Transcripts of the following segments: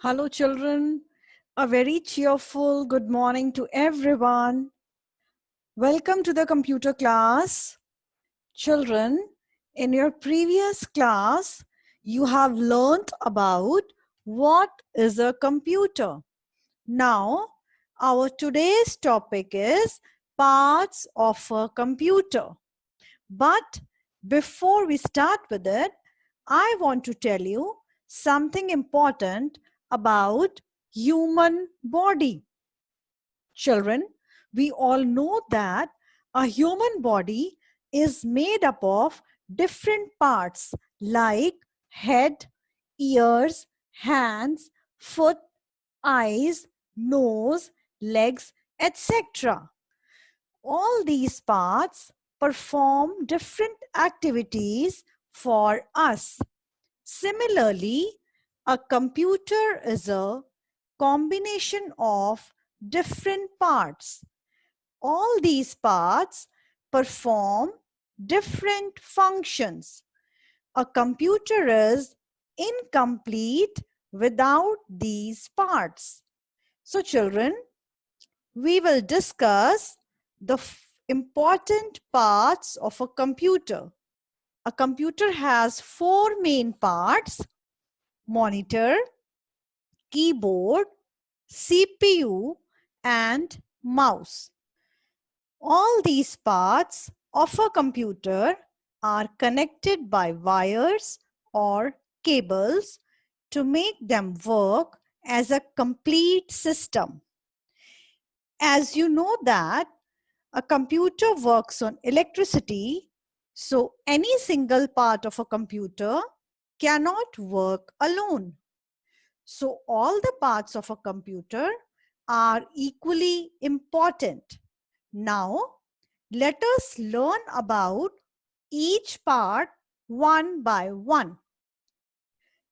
Hello, children. A very cheerful good morning to everyone. Welcome to the computer class. Children, in your previous class, you have learned about what is a computer. Now, our today's topic is parts of a computer. But before we start with it, I want to tell you something important about human body. Children, we all know that a human body is made up of different parts like head, ears, hands, foot, eyes, nose, legs, etc. All these parts perform different activities for us. Similarly, a computer is a combination of different parts. All these parts perform different functions. A computer is incomplete without these parts. So children, we will discuss the important parts of a computer. A computer has four main parts: monitor, keyboard, CPU, and mouse. All these parts of a computer are connected by wires or cables to make them work as a complete system. As you know that a computer works on electricity, so any single part of a computer cannot work alone. So all the parts of a computer are equally important. Now, let us learn about each part one by one.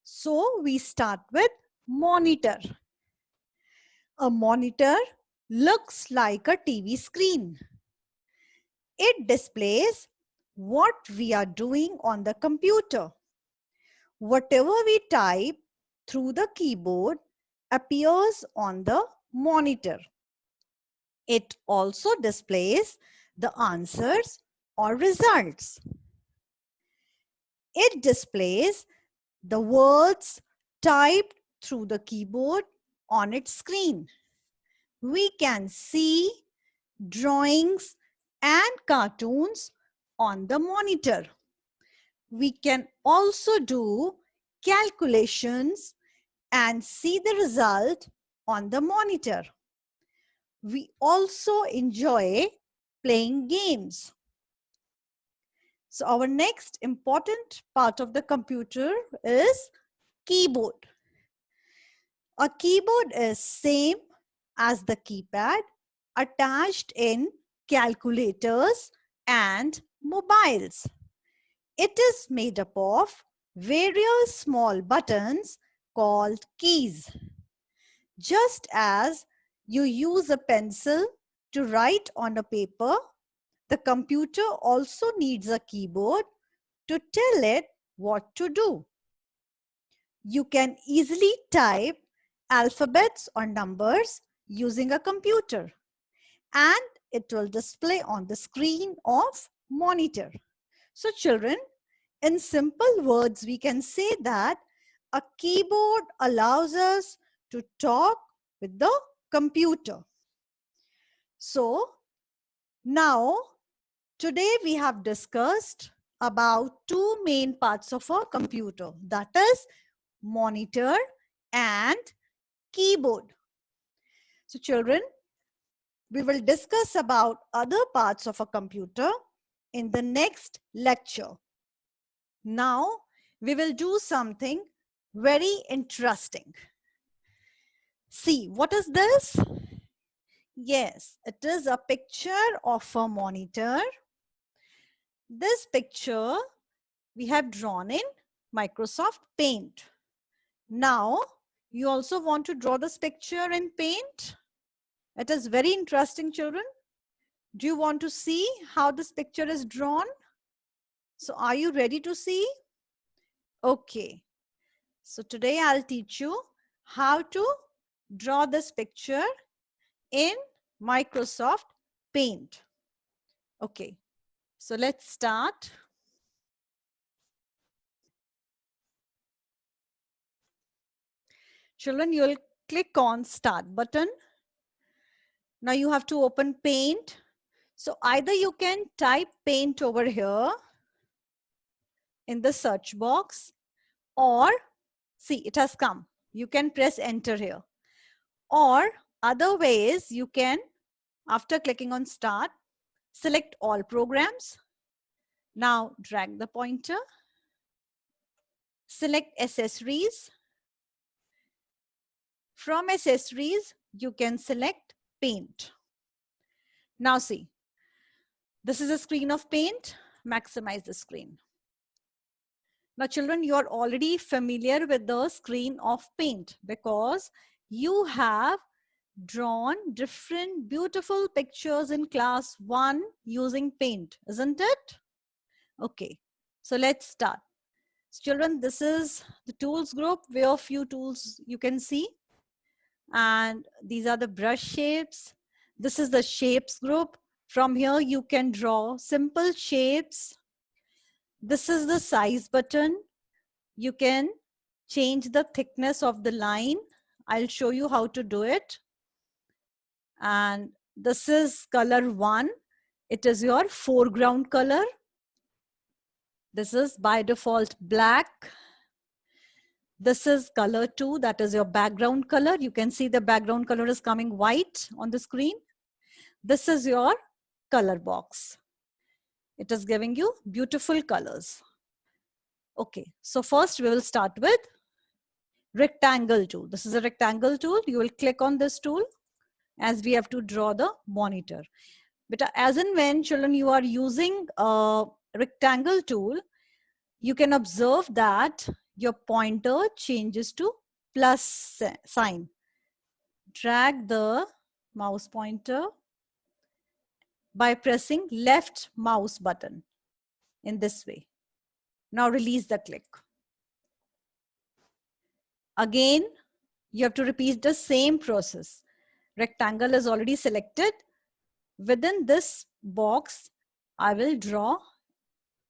So we start with monitor. A monitor looks like a TV screen. It displays what we are doing on the computer. Whatever we type through the keyboard appears on the monitor. It also displays the answers or results. It displays the words typed through the keyboard on its screen. We can see drawings and cartoons on the monitor. We can also do calculations and see the result on the monitor. We also enjoy playing games. So our next important part of the computer is keyboard. A keyboard is same as the keypad attached in calculators and mobiles. It is made up of various small buttons called keys. Just as you use a pencil to write on a paper, the computer also needs a keyboard to tell it what to do. You can easily type alphabets or numbers using a computer, and it will display on the screen of monitor. So children, in simple words, we can say that a keyboard allows us to talk with the computer. So now, today we have discussed about two main parts of a computer, that is monitor and keyboard. So children, we will discuss about other parts of a computer in the next lecture. Now, we will do something very interesting. See, what is this? Yes, it is a picture of a monitor. This picture we have drawn in Microsoft Paint. Now, you also want to draw this picture in Paint? It is very interesting, children. Do you want to see how this picture is drawn? So, are you ready to see? Okay. So, today I'll teach you how to draw this picture in Microsoft Paint. Okay, so let's start. Children, you'll click on Start button. Now you have to open Paint. So either you can type Paint over here in the search box, or see, it has come. You can press enter here. Or other ways, you can, after clicking on Start, select all programs. Now drag the pointer. Select accessories. From accessories, you can select Paint. Now see, this is a screen of Paint. Maximize the screen. Now children, you are already familiar with the screen of Paint because you have drawn different beautiful pictures in class 1 using Paint, isn't it? Okay, so let's start. So children, this is the tools group where a few tools you can see. And these are the brush shapes. This is the shapes group. From here, you can draw simple shapes. This is the size button. You can change the thickness of the line. I'll show you how to do it. And this is color 1. It is your foreground color. This is by default black. This is color 2, that is your background color. You can see the background color is coming white on the screen. This is your color box. It is giving you beautiful colors. Okay, so first we will start with rectangle tool. This is a rectangle tool. You will click on this tool as we have to draw the monitor. But as and when children you are using a rectangle tool, you can observe that your pointer changes to plus sign. Drag the mouse pointer by pressing left mouse button in this way. Now release the click. Again, you have to repeat the same process. Rectangle is already selected. Within this box, I will draw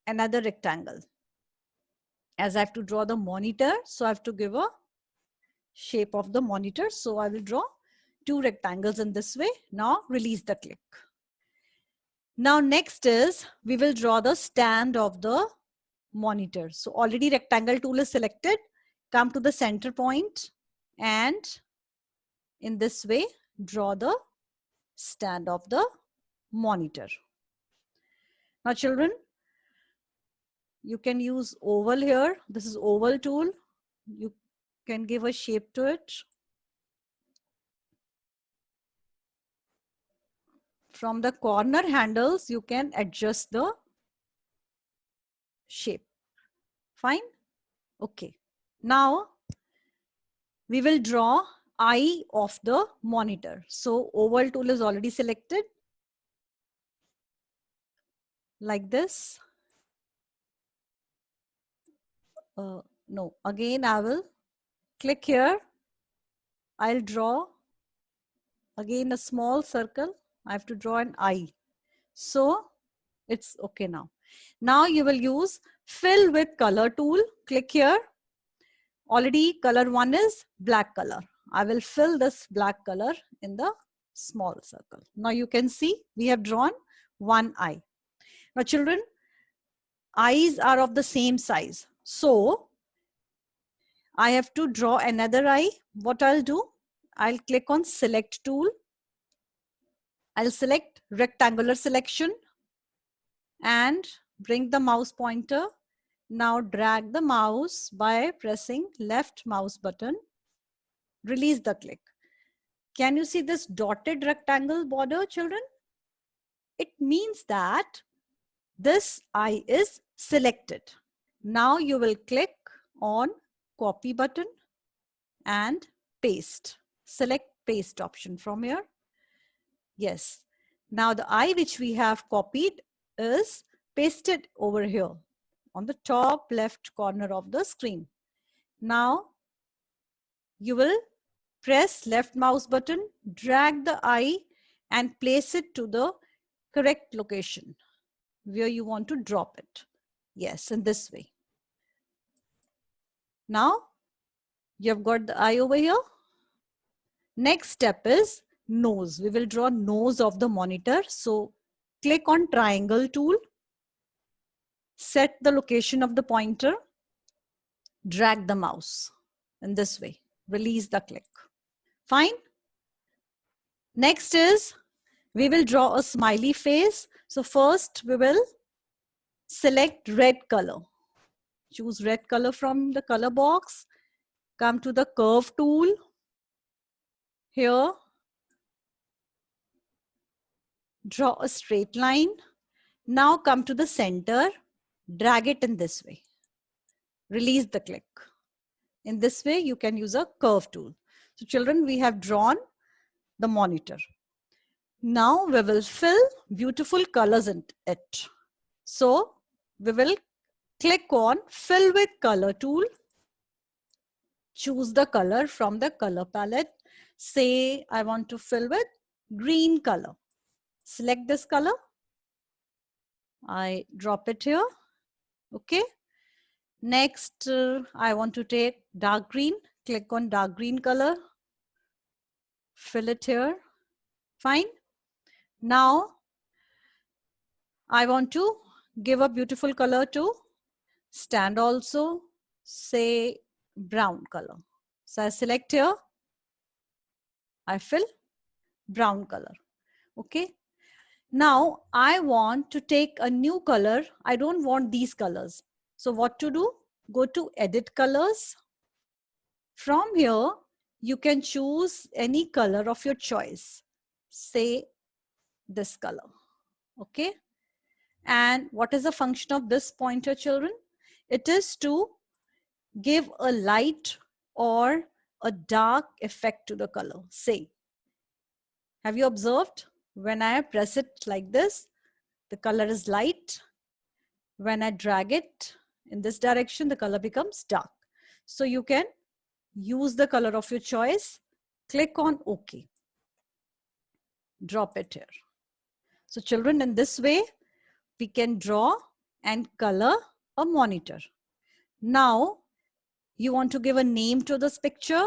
another rectangle. As I have to draw the monitor, so I have to give a shape of the monitor. So I will draw 2 rectangles in this way. Now release the click. Now next is, we will draw the stand of the monitor. So already rectangle tool is selected. Come to the center point and in this way, draw the stand of the monitor. Now children, you can use oval here. This is oval tool. You can give a shape to it. From the corner handles, you can adjust the shape. Fine? Okay. Now, we will draw eye of the monitor. So, oval tool is already selected. Like this. No, again I will click here. I'll draw again a small circle. I have to draw an eye. So it's okay now. Now you will use fill with color tool. Click here. Already color 1 is black color. I will fill this black color in the small circle. Now you can see we have drawn one eye. Now children, eyes are of the same size. So I have to draw another eye. What I'll do, I'll click on select tool. I'll select rectangular selection and bring the mouse pointer. Now drag the mouse by pressing left mouse button. Release the click. Can you see this dotted rectangle border, children? It means that this eye is selected. Now you will click on copy button and paste. Select paste option from here. Yes. Now the eye which we have copied is pasted over here on the top left corner of the screen. Now you will Press left mouse button, drag the eye and place it to the correct location where you want to drop it. Yes, in this way. Now, you've got the eye over here. Next step is nose. We will draw nose of the monitor. So click on triangle tool. Set the location of the pointer. Drag the mouse in this way. Release the click. Fine. Next is we will draw a smiley face. So first we will select red color. Choose red color from the color box. Come to the curve tool. Here, draw a straight line. Now come to the center. Drag it in this way. Release the click. In this way, you can use a curve tool. So children, we have drawn the monitor. Now we will fill beautiful colors in it. So we will click on fill with color tool. Choose the color from the color palette. Say I want to fill with green color. Select this color. I drop it here. Okay. Next, I want to take dark green. Click on dark green color. Fill it here. Fine. Now, I want to give a beautiful color to stand also. Say brown color. So I select here. I fill brown color. Okay. Now I want to take a new color. I don't want these colors. So what to do? Go to edit colors. From here, you can choose any color of your choice. Say this color. Okay. And what is the function of this pointer, children? It is to give a light or a dark effect to the color. Say, have you observed? When I press it like this, the color is light. When I drag it in this direction, the color becomes dark. So you can use the color of your choice. Click on OK. Drop it here. So children, in this way, we can draw and color a monitor. Now, you want to give a name to this picture.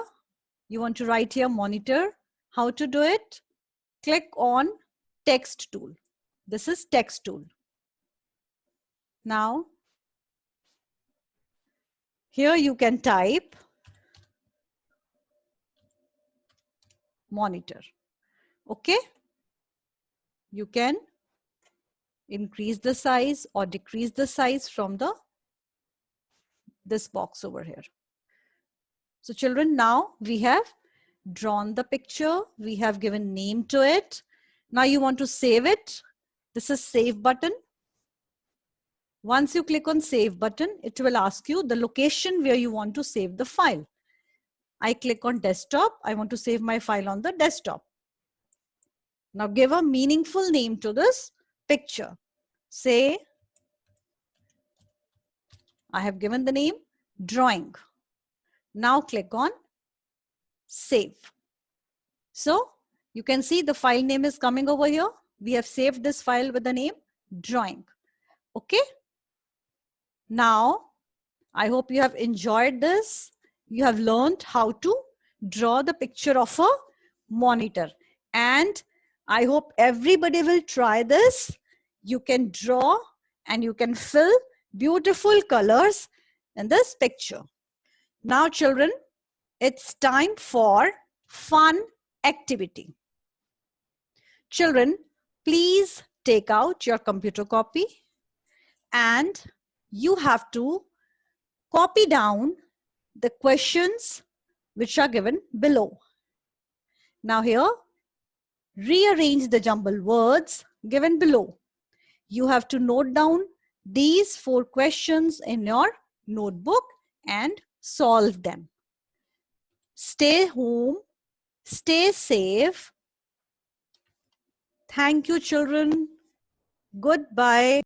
You want to write here monitor. How to do it? Click on text tool. This is text tool. Now, here you can type monitor. Okay. You can increase the size or decrease the size from this box over here. So children, now we have drawn the picture. We have given name to it. Now you want to save it. This is save button. Once you click on save button, it will ask you the location where you want to save the file. I click on desktop. I want to save my file on the desktop. Now give a meaningful name to this picture. Say, I have given the name drawing. Now click on save. So you can see the file name is coming over here. We have saved this file with the name drawing. Okay. Now, I hope you have enjoyed this. You have learned how to draw the picture of a monitor. And I hope everybody will try this. You can draw and you can fill beautiful colors in this picture. Now, children, it's time for fun activity. Children, please take out your computer copy and you have to copy down the questions which are given below. Now here, rearrange the jumbled words given below. You have to note down these 4 questions in your notebook and solve them. Stay home, stay safe. Thank you, children. Goodbye.